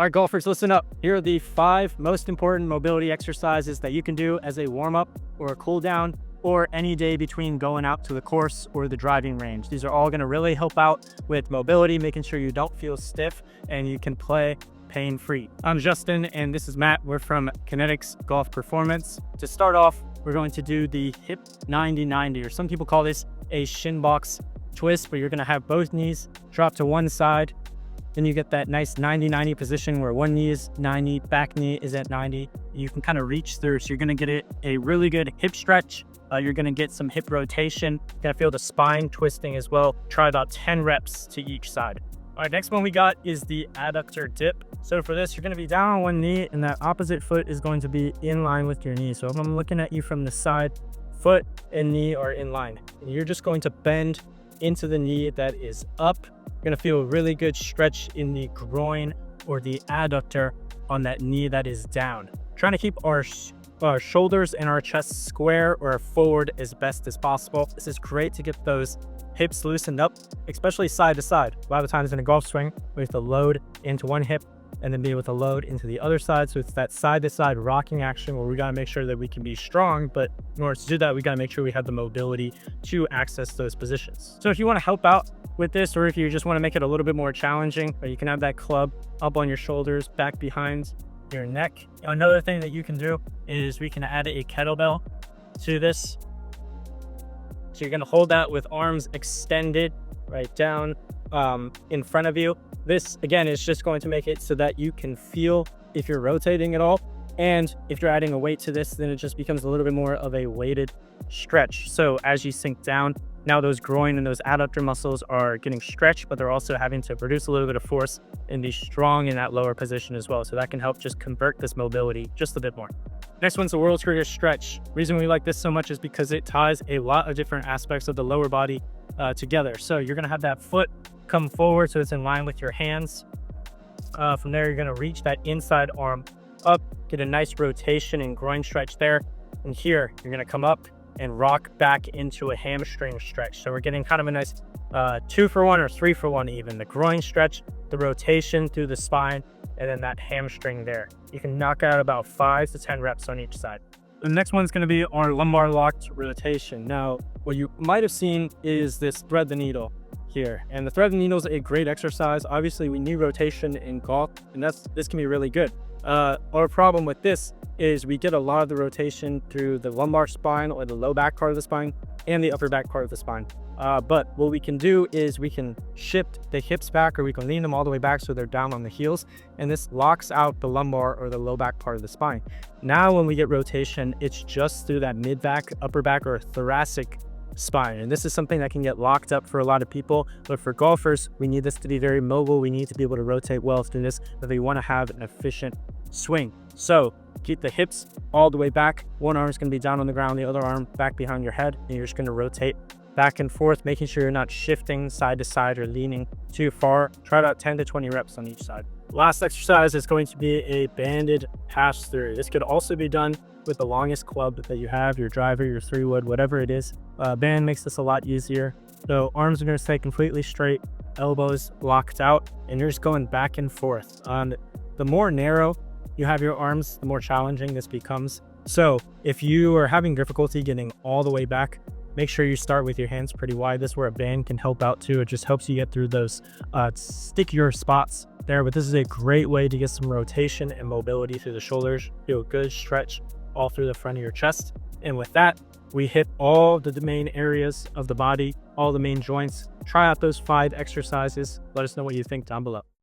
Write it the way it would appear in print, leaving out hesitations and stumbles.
All right, golfers, listen up. Here are the 5 most important mobility exercises that you can do as a warm-up or a cool down or any day between going out to the course or the driving range. These are all going to really help out with mobility, making sure you don't feel stiff and you can play pain-free. I'm Justin and this is Matt. We're from Kinetics Golf Performance. To start off, we're going to do the hip 90-90, or some people call this a Shin Box twist, where you're going to have both knees drop to one side. Then you get that nice 90-90 position where one knee is 90, back knee is at 90. You can kind of reach through, so you're going to get a really good hip stretch. You're going to get some hip rotation. You're going to feel the spine twisting as well. Try about 10 reps to each side. All right, next one we got is the adductor dip. So for this, you're going to be down on one knee and that opposite foot is going to be in line with your knee. So if I'm looking at you from the side, foot and knee are in line. And you're just going to bend into the knee that is up. You're going to feel a really good stretch in the groin or the adductor on that knee that is down. Trying to keep our shoulders and our chest square or forward as best as possible. This is great to get those hips loosened up, especially side to side. A lot of times in a golf swing, we have to load into one hip and then be able to load into the other side. So it's that side to side rocking action where we got to make sure that we can be strong, but in order to do that, we got to make sure we have the mobility to access those positions. So if you want to help out with this, or if you just want to make it a little bit more challenging, you can have that club up on your shoulders, back behind your neck. Another thing that you can do is we can add a kettlebell to this. So you're going to hold that with arms extended right down in front of you. This again is just going to make it so that you can feel if you're rotating at all. And if you're adding a weight to this, then it just becomes a little bit more of a weighted stretch. So as you sink down, now those groin and those adductor muscles are getting stretched, but they're also having to produce a little bit of force and be strong in that lower position as well. So that can help just convert this mobility just a bit more. Next one's the world's greatest stretch. The reason we like this so much is because it ties a lot of different aspects of the lower body together. So you're gonna have that foot come forward so it's in line with your hands. From there, you're gonna reach that inside arm up, get a nice rotation and groin stretch there. And here, you're gonna come up and rock back into a hamstring stretch. So we're getting kind of a nice 2-for-1 or 3-for-1 even. The groin stretch, the rotation through the spine, and then that hamstring there. You can knock out about 5 to 10 reps on each side. The next one's gonna be our lumbar locked rotation. Now, what you might have seen is this thread the needle here. And the thread the needle is a great exercise. Obviously, we need rotation in golf, and this can be really good. Our problem with this is we get a lot of the rotation through the lumbar spine or the low back part of the spine and the upper back part of the spine. But what we can do is we can shift the hips back, or we can lean them all the way back so they're down on the heels, and this locks out the lumbar or the low back part of the spine. Now when we get rotation, it's just through that mid back, upper back, or thoracic spine, and this is something that can get locked up for a lot of people. But for golfers, we need this to be very mobile. We need to be able to rotate well through this if we want to have an efficient swing. So keep the hips all the way back. One arm is going to be down on the ground, the other arm back behind your head, and you're just going to rotate back and forth, making sure you're not shifting side to side or leaning too far. Try about 10 to 20 reps on each side. Last exercise is going to be a banded pass through. This could also be done with the longest club that you have, your driver, your 3-wood, whatever it is. Band makes this a lot easier. So arms are going to stay completely straight, elbows locked out, and you're just going back and forth. The more narrow you have your arms, the more challenging this becomes. So if you are having difficulty getting all the way back, make sure you start with your hands pretty wide. This is where a band can help out too. It just helps you get through those stickier spots there. But this is a great way to get some rotation and mobility through the shoulders. Do a good stretch all through the front of your chest. And with that, we hit all the main areas of the body, all the main joints. Try out those 5 exercises. Let us know what you think down below.